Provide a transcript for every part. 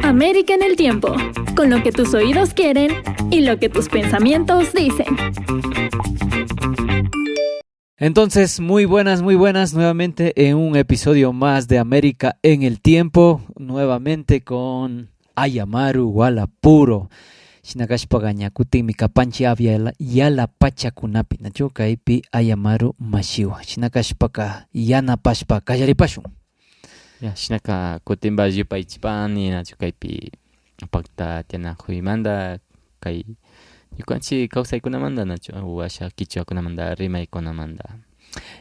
América en el tiempo, con lo que tus oídos quieren y lo que tus pensamientos dicen. Entonces, muy buenas, nuevamente en un episodio más de América en el tiempo, nuevamente con Ayamaru Wallapuro. Shinakashpaga ñakutin mikapanchi avia yala pachakunapi nachu kaypi Ayamaru mashiwa. Shinakashpaga yanapashpa kallaripashun. Ya, shinaka kutimba yupaychipani nachu kaypi pakta tianakuymanta kay ñukanchik kawsaykunamanta nachu washa kichwakunamanta rimaykunamanta.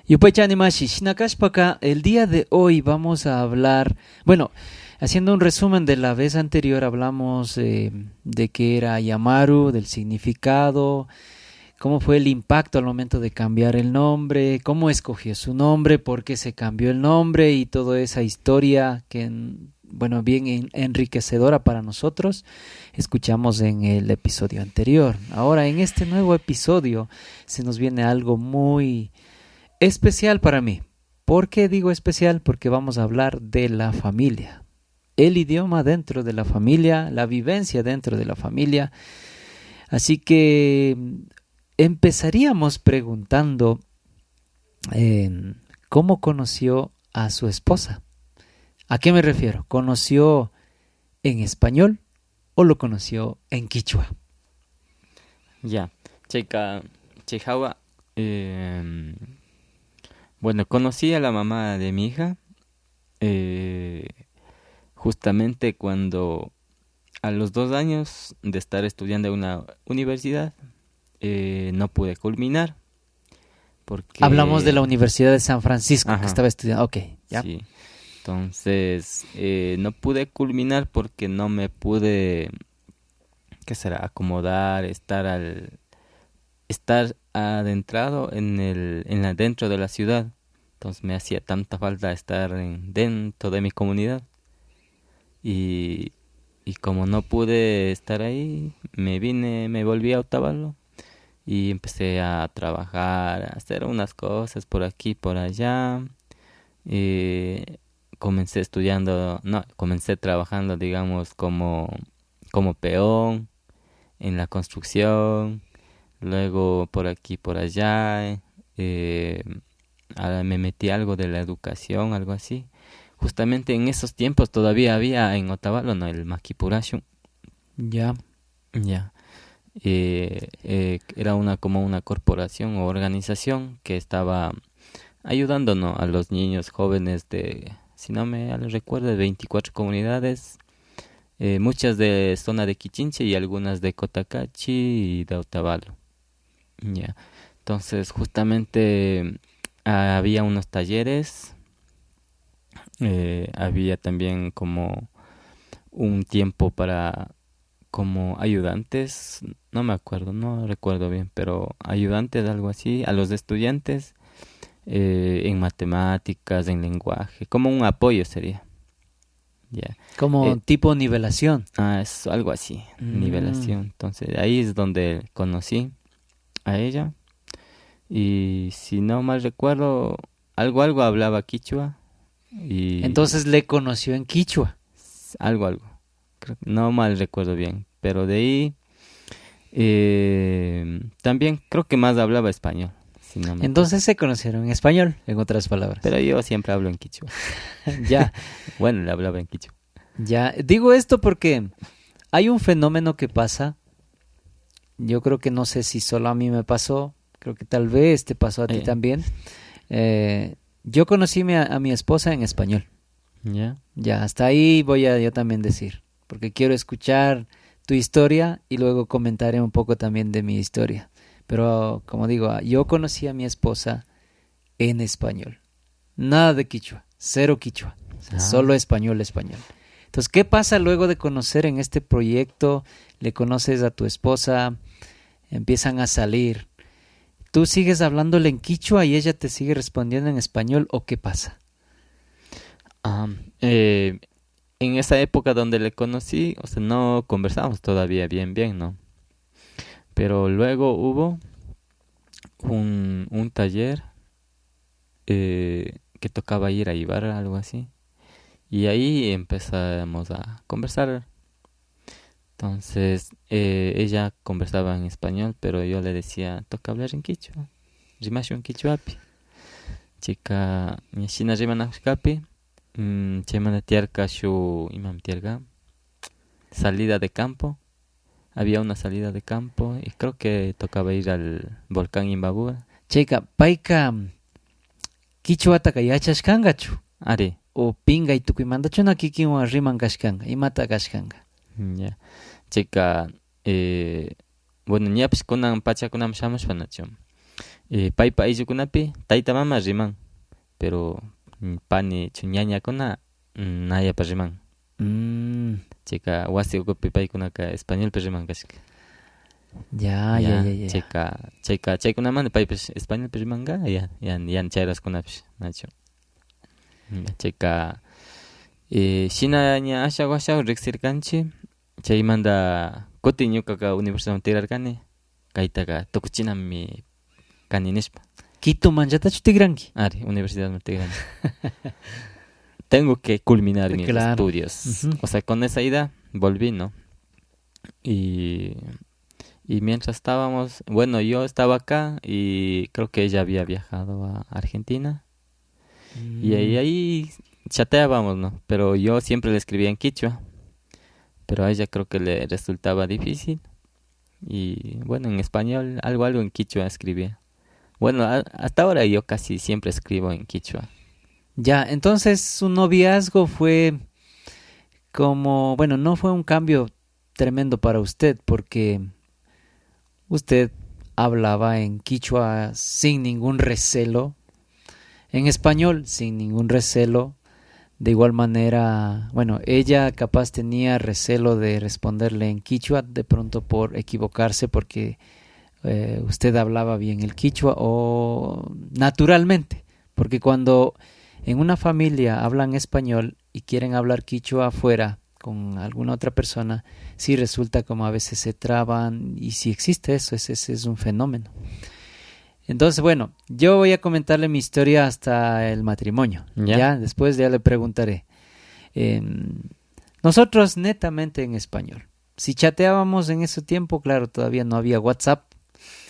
Yupaychani mashi shinakashpaga, el día de hoy vamos a hablar, bueno, haciendo un resumen de la vez anterior, hablamos de qué era Ayamaru, del significado, cómo fue el impacto al momento de cambiar el nombre, cómo escogió su nombre, por qué se cambió el nombre y toda esa historia que, bueno, bien enriquecedora para nosotros, escuchamos en el episodio anterior. Ahora, en este nuevo episodio, se nos viene algo muy especial para mí. ¿Por qué digo especial? Porque vamos a hablar de la familia. El idioma dentro de la familia, la vivencia dentro de la familia. Así que empezaríamos preguntando ¿cómo conoció a su esposa? ¿A qué me refiero? ¿Conoció en español o lo conoció en quichua? Ya, Chejawa, bueno, conocí a la mamá de mi hija justamente cuando a los 2 años de estar estudiando en una universidad no pude culminar porque... Hablamos de la Universidad de San Francisco. Ajá. Que estaba estudiando. Ok, ya. Sí. Entonces no pude culminar porque no me pude, ¿qué será? Acomodar, estar adentrado dentro de la ciudad. Entonces me hacía tanta falta estar dentro de mi comunidad. Y como no pude estar ahí, me volví a Otavalo y empecé a trabajar, a hacer unas cosas por aquí, por allá. Comencé trabajando, digamos, como peón en la construcción, luego por aquí, por allá, ahora me metí algo de la educación, algo así. Justamente en esos tiempos todavía había en Otavalo, ¿no? El Makipurashu. Ya. Ya. Era como una corporación o organización que estaba ayudándonos a los niños jóvenes de, si no me recuerdo, de 24 comunidades, muchas de zona de Quichinche y algunas de Cotacachi y de Otavalo. Ya. Entonces justamente había unos talleres, había también como un tiempo para como ayudantes, no me acuerdo, no recuerdo bien, pero ayudantes, algo así, a los estudiantes en matemáticas, en lenguaje, como un apoyo sería. Yeah. Como tipo nivelación. Es algo así, nivelación. Entonces ahí es donde conocí a ella. Y si no mal recuerdo, algo hablaba quichua. Y entonces le conoció en quichua. Algo. No mal recuerdo bien. Pero de ahí también creo que más hablaba español. Si no entonces se conocieron en español, en otras palabras. Pero yo siempre hablo en quichua. Ya. Bueno, le hablaba en quichua. Ya. Digo esto porque hay un fenómeno que pasa. Yo creo que no sé si solo a mí me pasó. Creo que tal vez te pasó a ti también. Yo conocí a mi esposa en español. ¿Ya? Ya, hasta ahí voy a yo también decir. Porque quiero escuchar tu historia y luego comentaré un poco también de mi historia. Pero, como digo, yo conocí a mi esposa en español. Nada de quichua, cero quichua. O sea, solo español. Entonces, ¿qué pasa luego de conocer en este proyecto? Le conoces a tu esposa, empiezan a salir. ¿Tú sigues hablándole en quichua y ella te sigue respondiendo en español o qué pasa? En esa época donde le conocí, o sea, no conversamos todavía bien, ¿no? Pero luego hubo un taller que tocaba ir a Ibarra, algo así. Y ahí empezamos a conversar. Entonces, ella conversaba en español, pero yo le decía, toca hablar en quichua. Rimashu en quichuapi. Chica, ñashina rimanashkapi. Chaymana tiarka shu imam tiarga. Salida de campo. Había una salida de campo y creo que tocaba ir al volcán Imbabura. Chayka, payka quichuata yachashkangachu. Ari. O pinga y tukuymandachuna kikinwan riman kashkanga. Imata kashkanga. Ya. Chica, bueno, ñapis kunan pachakunam shamushpanachu. Paypa ayllukunapi tayta mama riman. Pero pani ñañakuna nayapa riman. Chica, wasi ukupi paykunaka españolpi riman kashka. Ya. Chica, chaykunamanta paypish españolpi rimanga, yan chayraskunapish, nachu. Chica, shina ña ashaw riqsirkanchi. Chaymanta kuti ñukaqa universidad tirarkani. Kaytaqa tukuchinami kani nishpa. Quito manchatachu tigranki. Ari, universidad tirarkani. Tengo que culminar mis estudios. O sea, con esa idea volví, ¿no? Y mientras estábamos, bueno, yo estaba acá y creo que ella había viajado a Argentina. Y ahí chateábamos, ¿no? Pero yo siempre le escribía en quichua. Pero a ella creo que le resultaba difícil. Y bueno, en español, algo en quichua escribía. Bueno, hasta ahora yo casi siempre escribo en quichua. Ya, entonces su noviazgo fue como, bueno, no fue un cambio tremendo para usted porque usted hablaba en quichua sin ningún recelo, en español sin ningún recelo. De igual manera, bueno, ella capaz tenía recelo de responderle en quichua, de pronto por equivocarse porque usted hablaba bien el quichua o naturalmente, porque cuando en una familia hablan español y quieren hablar quichua afuera con alguna otra persona, sí resulta como a veces se traban y si existe eso, ese es un fenómeno. Entonces, bueno, yo voy a comentarle mi historia hasta el matrimonio. Ya después ya le preguntaré. Nosotros netamente en español. Si chateábamos en ese tiempo, claro, todavía no había WhatsApp.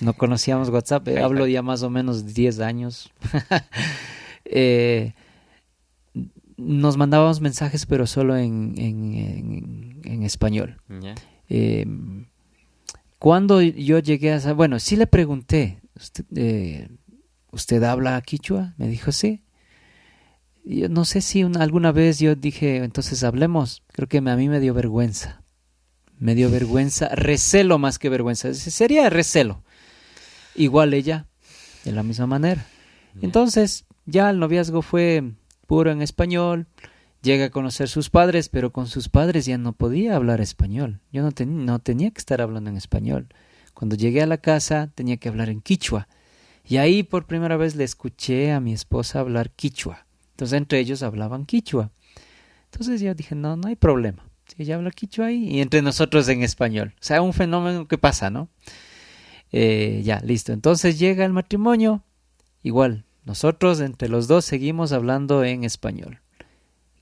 No conocíamos WhatsApp. Hablo ya más o menos de 10 años. Nos mandábamos mensajes, pero solo en español. Cuando yo llegué a... Bueno, sí le pregunté. ¿Usted habla quichua? Me dijo, sí. Yo no sé si alguna vez yo dije, entonces hablemos. Creo que a mí me dio vergüenza. Me dio vergüenza, recelo más que vergüenza. Sería recelo. Igual ella, de la misma manera. Entonces, ya el noviazgo fue puro en español. Llega a conocer sus padres, pero con sus padres ya no podía hablar español. Yo no tenía que estar hablando en español. Cuando llegué a la casa tenía que hablar en quichua. Y ahí por primera vez le escuché a mi esposa hablar quichua. Entonces entre ellos hablaban quichua. Entonces yo dije, no hay problema. Si ella habla quichua ahí y entre nosotros en español. O sea, un fenómeno que pasa, ¿no? Ya, listo. Entonces llega el matrimonio. Igual, nosotros entre los dos seguimos hablando en español.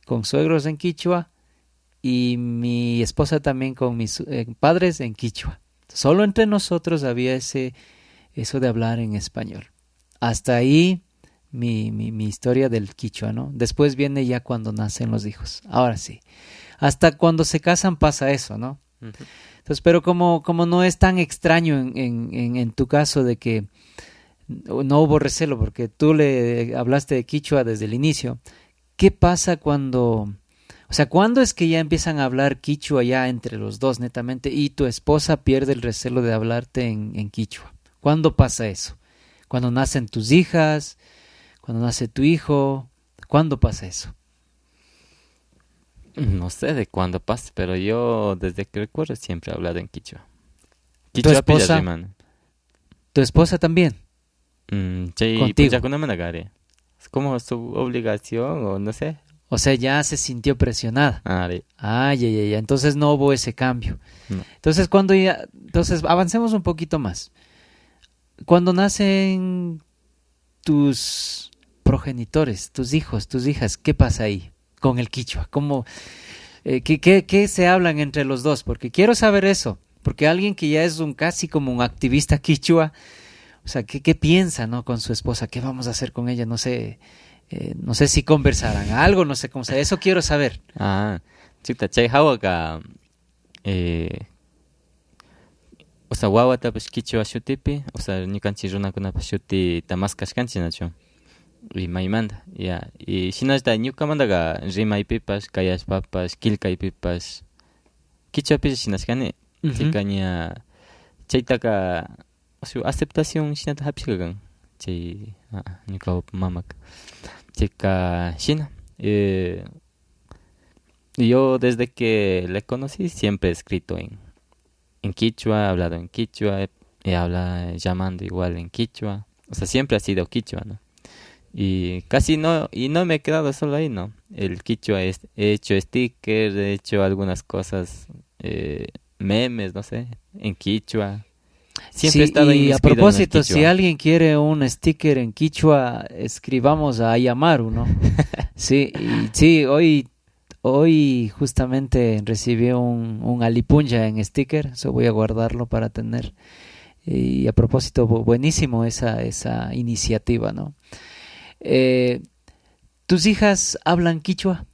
Con suegros en quichua y mi esposa también con mis padres en quichua. Solo entre nosotros había eso de hablar en español. Hasta ahí mi historia del quichua, ¿no? Después viene ya cuando nacen los hijos. Ahora sí. Hasta cuando se casan pasa eso, ¿no? Uh-huh. Entonces, pero como no es tan extraño en tu caso de que no hubo recelo porque tú le hablaste de quichua desde el inicio, ¿qué pasa cuando... O sea, ¿cuándo es que ya empiezan a hablar quichua ya entre los dos netamente y tu esposa pierde el recelo de hablarte en quichua? ¿Cuándo pasa eso? ¿Cuando nacen tus hijas? ¿Cuando nace tu hijo? ¿Cuándo pasa eso? No sé de cuándo pasa, pero yo desde que recuerdo siempre he hablado en quichua. ¿Tu esposa? ¿Tu esposa también? Sí, contigo. Es como su obligación o no sé. O sea, ya se sintió presionada. Ya. Entonces no hubo ese cambio. No. Entonces avancemos un poquito más. Cuando nacen tus progenitores, tus hijos, tus hijas, ¿qué pasa ahí? con el quichua? ¿Cómo, qué se hablan entre los dos? Porque quiero saber eso, porque alguien que ya es casi como un activista quichua, o sea, ¿qué piensa, no, con su esposa? ¿Qué vamos a hacer con ella? No sé, no sé si conversarán algo, no sé cómo sea. Eso quiero saber. Chuta, chay hawaka, o sea, wawata pues quichua shutipi, o sea, ñukanchik runakunapas shuti tamaskashkanchik nachu. Y maymanta, ya. Y shinashta ñukamantaqa rimaypipas, kayashpapas, killkaypipas, quichuapish shinashkani. Chayka ña, chaytaqa, aceptación shinata hapishka kan. Chay, ñuka mamaka. Chayka shina. Yo desde que le conocí siempre he escrito en quichua, he hablado en quichua, he hablado llamando igual en quichua. O sea, siempre ha sido quichua, ¿no? Y casi no me he quedado solo ahí, ¿no? El quichua he hecho stickers, he hecho algunas cosas, memes, no sé, en quichua. Siempre he estado y a inmiscuido propósito, en el si quichua. alguien quiere un sticker en quichua, escribamos a Ayamaru, ¿no? Sí, y sí, hoy justamente recibí un alipunja en sticker, eso voy a guardarlo para tener. Y a propósito, buenísimo esa iniciativa, ¿no? ¿Tus hijas hablan quichua?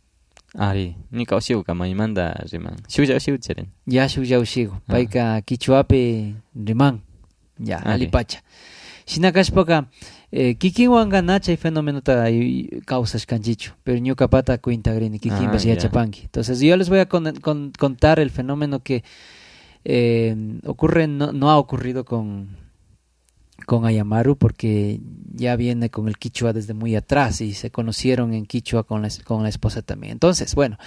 Ari, nika oshiuka maymanta riman. Shuya oshiucheren. Ya shuyawshiku, payka quichuapi riman, ya, alipacha. Shinakashpaka, kikinwanqa nachay fenomenota kawsashkanchichu, pero ñukapata kuintagrini kikinpas yachapanki. Entonces yo les voy a contar el fenómeno que ocurre, no ha ocurrido con Ayamaru, porque ya viene con el quichua desde muy atrás y se conocieron en quichua con la esposa también. Entonces, bueno,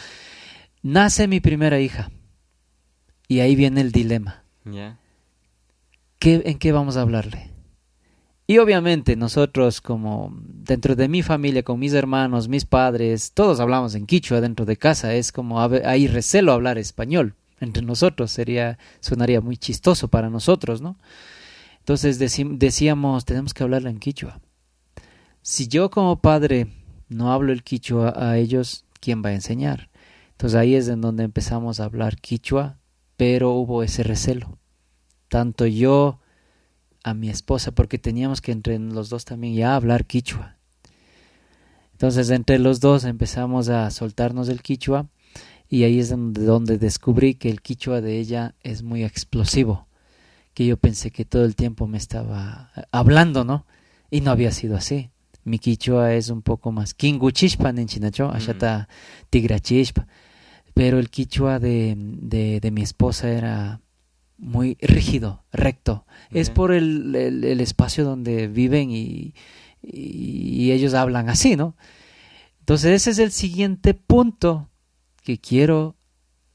nace mi primera hija y ahí viene el dilema. Yeah. ¿En qué vamos a hablarle? Y obviamente nosotros, como dentro de mi familia, con mis hermanos, mis padres, todos hablamos en quichua dentro de casa. Es como hay recelo a hablar español entre nosotros, sonaría muy chistoso para nosotros, ¿no? Entonces decíamos, tenemos que hablarla en quichua. Si yo como padre no hablo el quichua a ellos, ¿quién va a enseñar? Entonces ahí es en donde empezamos a hablar quichua, pero hubo ese recelo. Tanto yo a mi esposa, porque teníamos que entre los dos también ya hablar quichua. Entonces entre los dos empezamos a soltarnos el quichua y ahí es donde descubrí que el quichua de ella es muy explosivo, que yo pensé que todo el tiempo me estaba hablando, ¿no? Y no había sido así. Mi quichua es un poco más kinguchishpa ninchinacho, ashata tigrachishpa, pero el quichua de mi esposa era muy rígido, recto. Es por el espacio donde viven y ellos hablan así, ¿no? Entonces ese es el siguiente punto que quiero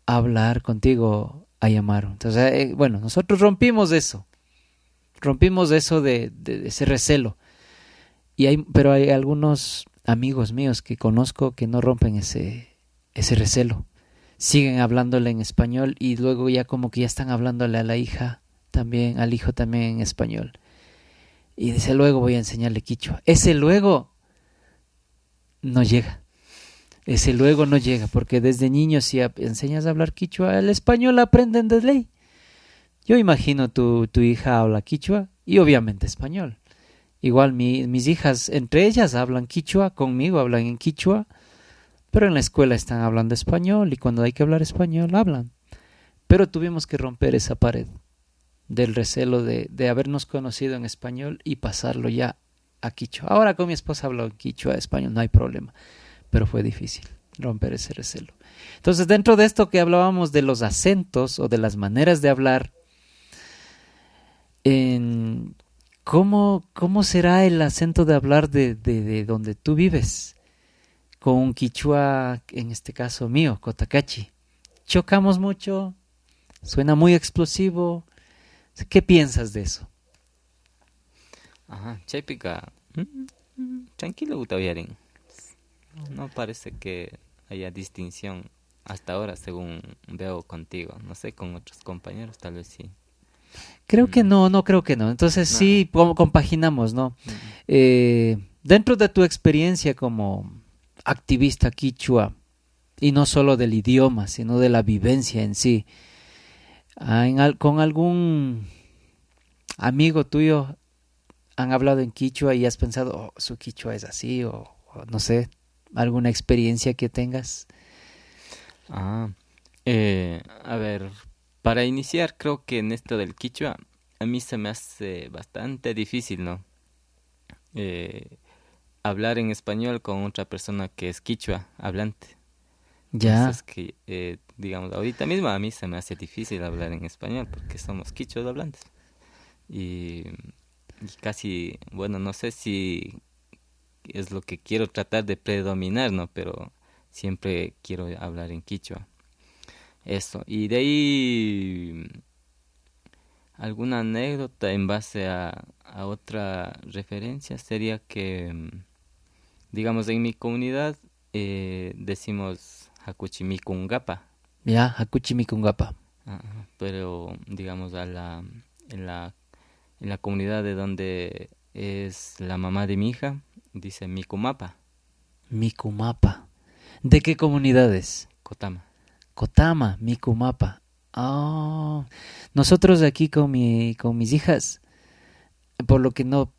hablar contigo, Ayamaru. Entonces, bueno, nosotros rompimos eso de ese recelo. Pero hay algunos amigos míos que conozco que no rompen ese recelo. Siguen hablándole en español y luego ya como que ya están hablándole a la hija también, al hijo también en español. Y dice, luego voy a enseñarle quichua. Ese luego no llega. Porque desde niños si enseñas a hablar quichua, el español aprenden de ley. Yo imagino tu hija habla quichua y obviamente español. Igual mis hijas, entre ellas hablan quichua, conmigo hablan en quichua, pero en la escuela están hablando español y cuando hay que hablar español hablan. Pero tuvimos que romper esa pared del recelo de habernos conocido en español y pasarlo ya a quichua. Ahora con mi esposa hablo en quichua, español, no hay problema, pero fue difícil romper ese recelo. Entonces, dentro de esto que hablábamos de los acentos o de las maneras de hablar, ¿cómo será el acento de hablar de donde tú vives? Con un quichua, en este caso mío, Cotacachi. Chocamos mucho, suena muy explosivo. ¿Qué piensas de eso? Ajá, chaypica. Tranquilo, Gutaviarín. No parece que haya distinción hasta ahora, según veo contigo. No sé, con otros compañeros tal vez sí. Creo que no creo que no. Entonces sí, compaginamos, ¿no? Dentro de tu experiencia como activista quichua, y no solo del idioma, sino de la vivencia en sí. ¿Con algún amigo tuyo han hablado en quichua y has pensado, oh, su quichua es así, o no sé, alguna experiencia que tengas? Ah, a ver, para iniciar, creo que en esto del quichua, a mí se me hace bastante difícil, ¿no? Eh, Hablar en español con otra persona que es quichua hablante. Ya, Entonces, digamos, ahorita mismo a mí se me hace difícil hablar en español porque somos quichuas hablantes. Y, y casi, bueno, no sé si es lo que quiero tratar de predominar, ¿no? Pero siempre quiero hablar en quichua. Eso. Y de ahí, alguna anécdota en base a otra referencia sería que, digamos, en mi comunidad decimos Hakuchimikungapa. ya, Hakuchimikungapa. Ajá, pero digamos en la comunidad de donde es la mamá de mi hija, dice Mikumapa, Mikumapa. ¿De qué comunidades? Kotama. Kotama, Mikumapa. Ah, nosotros aquí con mis hijas, por lo que no,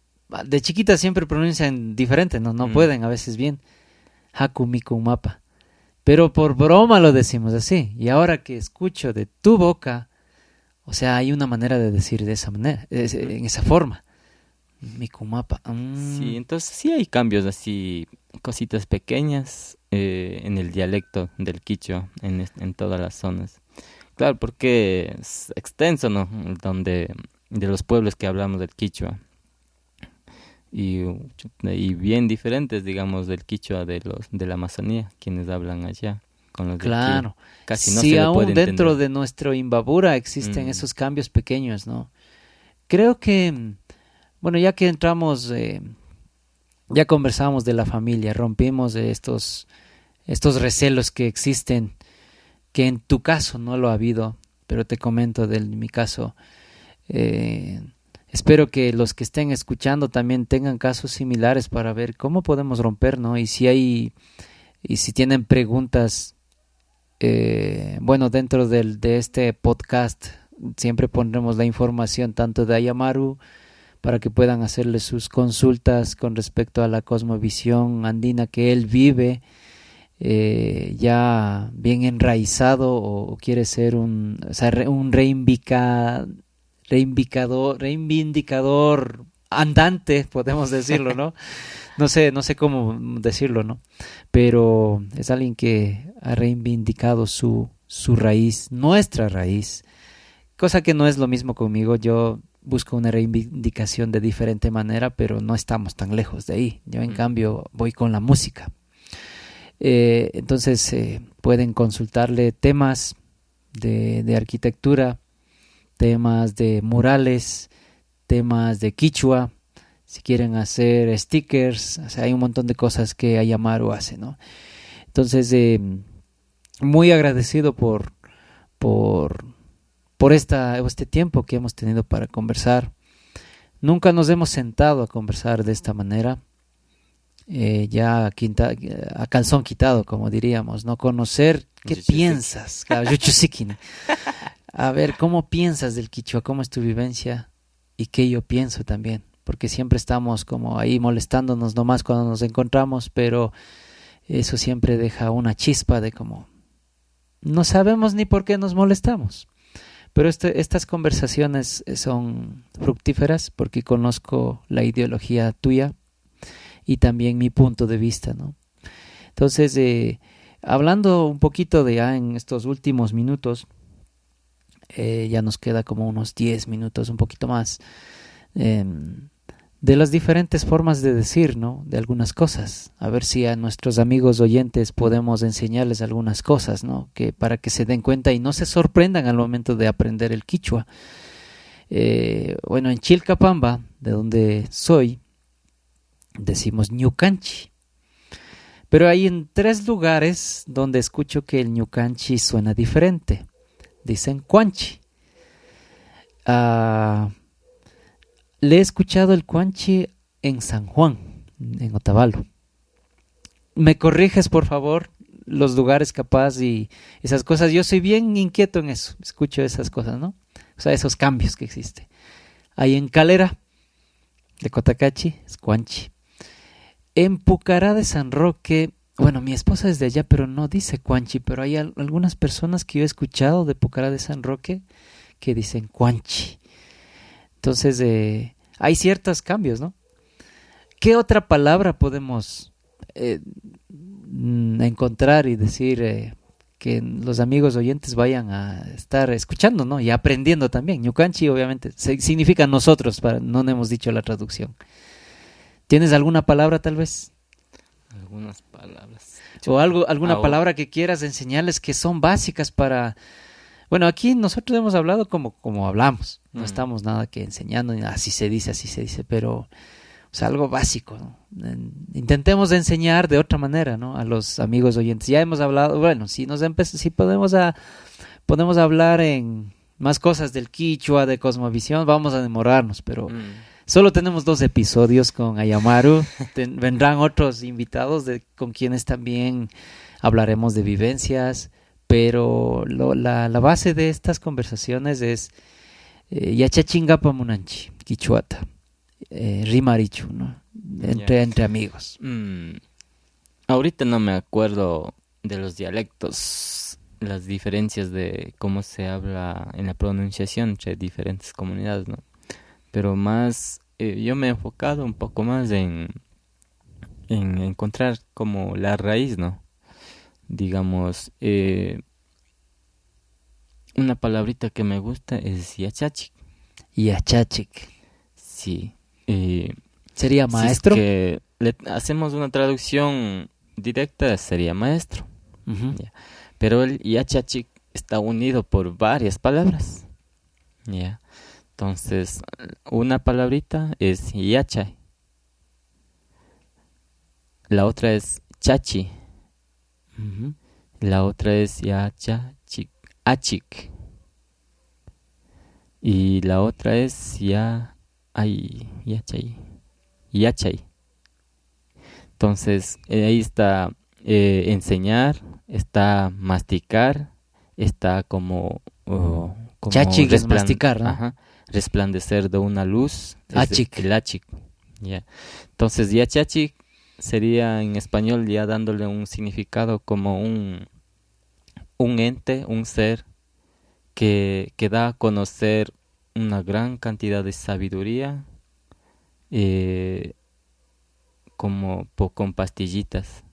de chiquitas siempre pronuncian diferente, no Mm, pueden a veces bien. Haku Mikumapa. Pero por broma lo decimos así. Y ahora que escucho de tu boca, o sea, hay una manera de decir de esa manera, ujú. en esa forma. Mikumapa. Sí, entonces sí hay cambios así, cositas pequeñas en el dialecto del quichua en todas las zonas. Claro, porque es extenso, ¿no? Donde de los pueblos que hablamos del quichua y bien diferentes, digamos, del quichua de la Amazonía, quienes hablan allá con los de aquí. Claro. Casi no Si se le puede aún dentro entender. de nuestro Imbabura existen Mm, esos cambios pequeños, ¿no? Creo que, bueno, ya que entramos, ya conversamos de la familia, rompimos estos recelos que existen, que en tu caso no lo ha habido, pero te comento de mi caso. eh, Espero que los que estén escuchando también tengan casos similares para ver cómo podemos romper, ¿no? Y si tienen preguntas, bueno, dentro de este podcast siempre pondremos la información tanto de Ayamaru para que puedan hacerle sus consultas con respecto a la cosmovisión andina que él vive, ya bien enraizado o quiere ser o sea, un reivindicador andante, podemos decirlo, ¿no? No sé cómo decirlo, ¿no? Pero es alguien que ha reivindicado su raíz, nuestra raíz, cosa que no es lo mismo conmigo. Yo busco una reivindicación de diferente manera, pero no estamos tan lejos de ahí. Yo, en ujú. cambio, voy con la música. Entonces, pueden consultarle temas de arquitectura, temas de murales, temas de quichua, si quieren hacer stickers, o sea, hay un montón de cosas que Ayamaru hace, ¿no? Entonces, muy agradecido por, por este tiempo que hemos tenido para conversar. Nunca nos hemos sentado a conversar de esta manera, a calzón quitado, como diríamos, ¿no? Conocer qué Yuchusiki. piensas, claro, Yuchusiki, ¿no? A ver, ¿cómo piensas del quichua? ¿Cómo es tu vivencia? Y qué yo pienso también. Porque siempre estamos como ahí molestándonos nomás cuando nos encontramos, pero eso siempre deja una chispa de como no sabemos ni por qué nos molestamos. Pero estas conversaciones son fructíferas porque conozco la ideología tuya y también mi punto de vista, ¿no? Entonces, hablando un poquito de ya en estos últimos minutos, ya nos queda como unos 10 minutos, un poquito más, eh, de las diferentes formas de decir, ¿no? De algunas cosas. A ver si a nuestros amigos oyentes podemos enseñarles algunas cosas, ¿no? Que para que se den cuenta y no se sorprendan al momento de aprender el quichua. Bueno, en Chilcapamba, de donde soy, decimos ñucanchi. Pero hay en 3 lugares donde escucho que el ñucanchi suena diferente. Dicen cuanchi. Ah, le he escuchado el cuanchi en San Juan, en Otavalo. ¿Me corriges, por favor? los lugares capaz y esas cosas. Yo soy bien inquieto en eso, escucho esas cosas, ¿no? O sea, esos cambios que existen. Ahí en Calera, de Cotacachi, es Cuanchi. En Pucará de San Roque, bueno, mi esposa es de allá, pero no dice Cuanchi, pero hay algunas personas que yo he escuchado de Pucará de San Roque que dicen Cuanchi. Entonces, hay ciertos cambios, ¿no? ¿Qué otra palabra podemos encontrar y decir que los amigos oyentes vayan a estar escuchando, ¿no? Y aprendiendo también? Ñucanchi, obviamente, significa nosotros, no hemos dicho la traducción. ¿Tienes alguna palabra, tal vez? Algunas palabras. O alguna palabra que quieras enseñarles que son básicas para... Bueno, aquí nosotros hemos hablado como hablamos. No estamos nada que enseñando, así se dice, pero... O sea, algo básico, ¿no? Intentemos enseñar de otra manera, ¿no? A los amigos oyentes. Ya hemos hablado, bueno, si podemos hablar en más cosas del Quichua, de Cosmovisión, vamos a demorarnos, pero solo tenemos 2 episodios con Ayamaru. Vendrán otros invitados con quienes también hablaremos de vivencias, pero la base de estas conversaciones es Yachachingapa Munanchi, Quichuata. Rimarichu, ¿no? Entre amigos. Ahorita no me acuerdo de los dialectos, las diferencias de cómo se habla en la pronunciación entre diferentes comunidades, ¿no? Pero más, yo me he enfocado un poco más en encontrar como la raíz, ¿no? Digamos, una palabrita que me gusta es yachachic. Yachachic. Sí. ¿Sería maestro? Si es que le hacemos una traducción directa, sería maestro. Yeah. Pero el yachachic está unido por varias palabras. Yeah. Entonces, una palabrita es yachay. La otra es chachi. La otra es yachachic, achik. Y la otra es yachay. Entonces, ahí está enseñar, está masticar, está como chachik es masticar, ¿no? Ajá, resplandecer de una luz. Achik. El achik. Yeah. Entonces, yachachik sería en español ya dándole un significado como un ente, un ser que da a conocer una gran cantidad de sabiduría, con pastillitas.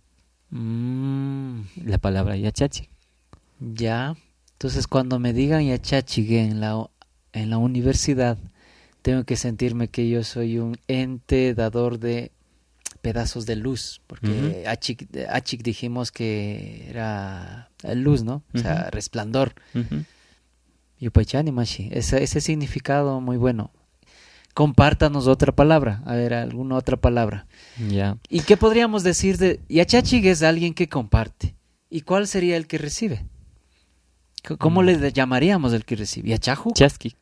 La palabra yachachi. Ya. Entonces, cuando me digan yachachi en la universidad, tengo que sentirme que yo soy un ente dador de pedazos de luz, porque achik dijimos que era luz, ¿no? O sea, resplandor. Yupaychani Mashi, ese significado muy bueno. Compártanos otra palabra, a ver, alguna otra palabra. Yeah. ¿Y qué podríamos decir de Yachachig? Es alguien que comparte. ¿Y cuál sería el que recibe? ¿Cómo le llamaríamos el que recibe? ¿Yachahu? Chasqui.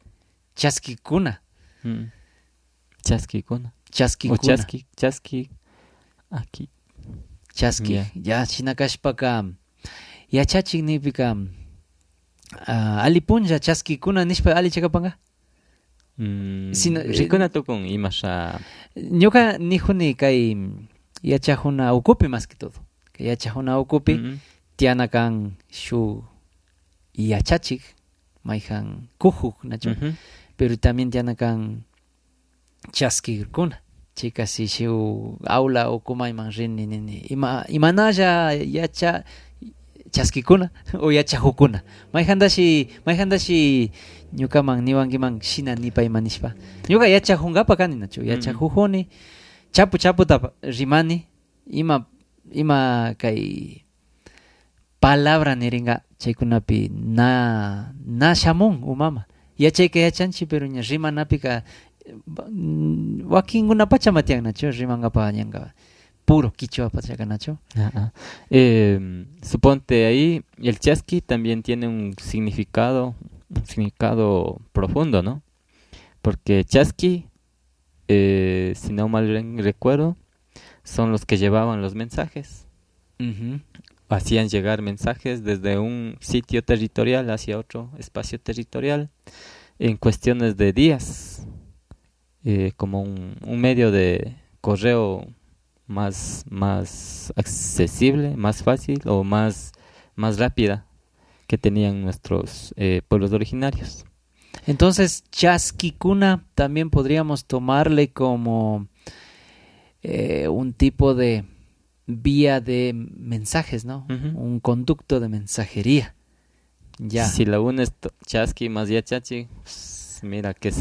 Chasquicuna. Chasquicuna. Chasquicuna. O chasqui. Aquí. Chasqui. Ya, Shinakashpaka. Yachachig nipika. Alipunja chasquicuna nishpa ali chakapanga. Rikuna tukun imasha. Ñuka nijuni kay yachajuna ukupi más que todo. Que yachajuna ukupi tiana kan shu yachachik mayjan kujuk nacho. Pero también tiana kan chasquicuna. Chicas si shu aula ukumaiman rinni nini. Imanaya yacha chasquicuna o yachajukuna. Mayjandashi ñukaman niwankiman shina nipa imanishpa. Ñuka yachajungapa kani nacho. Yachajujuni chapu rimani ima kay palabra niringa chaykunapi na shamun umama. Yachayka yachanchi pero ña rimanapika wakinkunapacha matian nacho rimangapa ñanga. Puro quichua pachacanacho. Suponte ahí, el chasqui también tiene un significado profundo, ¿no? Porque chasqui, si no mal recuerdo, son los que llevaban los mensajes. hacían llegar mensajes desde un sitio territorial hacia otro espacio territorial en cuestiones de días, como un medio de correo más accesible, más fácil o más rápida que tenían nuestros pueblos originarios. Entonces, chasquicuna también podríamos tomarle como un tipo de vía de mensajes, ¿no? Ujú. Un conducto de mensajería. Ya. Si la unes chasqui más ya chachi, pues, mira qué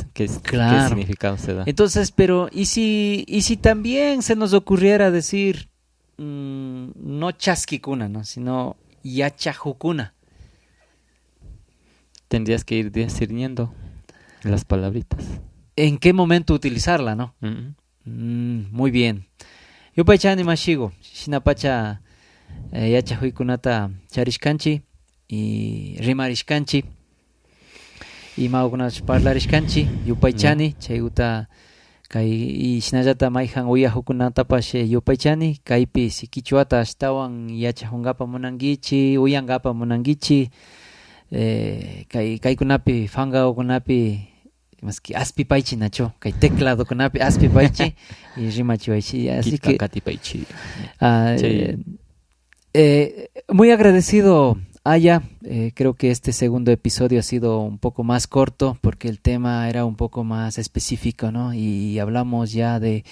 Claro. significado se da. Entonces, pero ¿y si también se nos ocurriera decir no chasquicuna, ¿no? Sino yachajucuna? Tendrías que ir discerniendo las palabritas. ¿En qué momento utilizarla, no? Ujú. Muy bien. Yupaychani mashigo, shinapacha yachajuikunata charishkanchi y rimarishkanchi y maukunach parlarishkanchi yupaychani chayuta kay y shinallata mayjan uyahukunatapash yupaychani kaypi si kichwata ashtawan yachajungapa munankichi uyangapa munankichi kaykunapi fangakunapi maski aspipaychi nacho kay tecladokunapi aspipaychi y rimachiwaychi así que Kikakatipaychi. Ah, Sí. muy agradecido, Aya. Creo que este segundo episodio ha sido un poco más corto porque el tema era un poco más específico, ¿no? Y hablamos ya de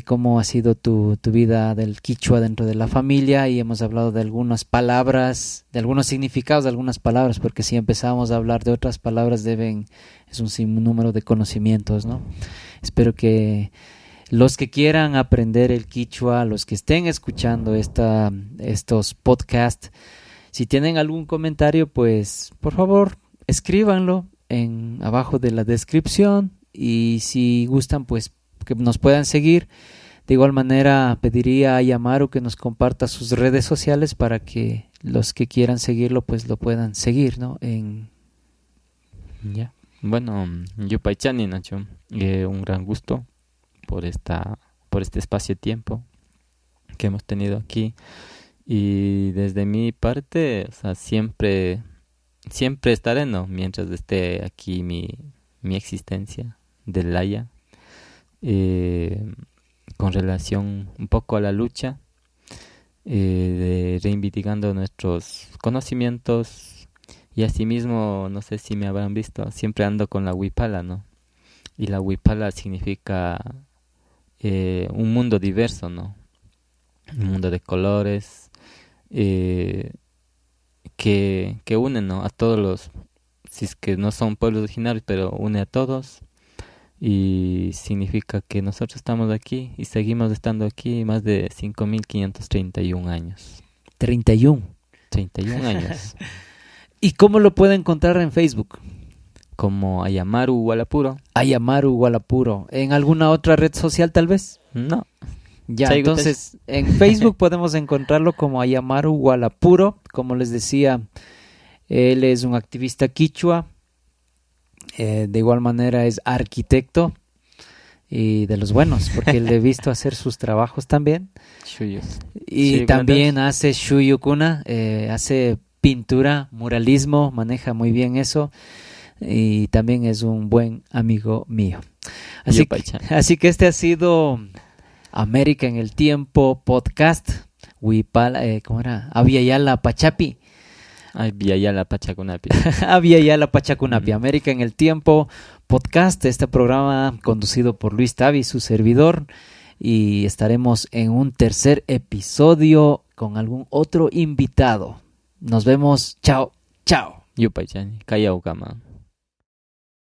cómo ha sido tu vida del quichua dentro de la familia y hemos hablado de algunas palabras, de algunos significados de algunas palabras, porque si empezamos a hablar de otras palabras es un sinnúmero de conocimientos, ¿no? Espero que los que quieran aprender el quichua, los que estén escuchando estos podcasts, si tienen algún comentario, pues por favor escríbanlo abajo de la descripción y si gustan, pues que nos puedan seguir. De igual manera pediría a Yamaru que nos comparta sus redes sociales para que los que quieran seguirlo, pues lo puedan seguir, ¿no? Ya. Bueno, Yupaychani, Nacho, un gran gusto por este espacio-tiempo que hemos tenido aquí. Y desde mi parte, o sea, siempre estaré, ¿no? Mientras esté aquí mi existencia del Laya, con relación un poco a la lucha, de reivindicando nuestros conocimientos. Y asimismo, no sé si me habrán visto, siempre ando con la huipala, ¿no? Y la huipala significa un mundo diverso, ¿no? Un mundo de colores que unen, ¿no? A todos los, si es que no son pueblos originarios, pero une a todos. Y significa que nosotros estamos aquí y seguimos estando aquí más de 5.531 años. 31. 31 años. ¿Y cómo lo pueden encontrar en Facebook? Como Ayamaru Hualapuro. Ayamaru Hualapuro. ¿En alguna otra red social tal vez? No. Ya, Chaigo entonces en Facebook podemos encontrarlo como Ayamaru Hualapuro. Como les decía, él es un activista quichua. De igual manera es arquitecto y de los buenos, porque le he visto hacer sus trabajos también. Chuyos. Y Sí, también grandes. hace shuyukuna, hace pintura, muralismo, maneja muy bien eso. Y también es un buen amigo mío. Yupaychani. Así que este ha sido América en el Tiempo podcast. Huipala, ¿cómo era? Aviala Pachapi. Ay, Viayala Pachacunapi. Aviala Pachacunapi. América en el Tiempo podcast. Este programa conducido por Luis Tavi, su servidor. Y estaremos en un tercer episodio con algún otro invitado. Nos vemos. Chao, chao. Yupaychani. Kayaucama.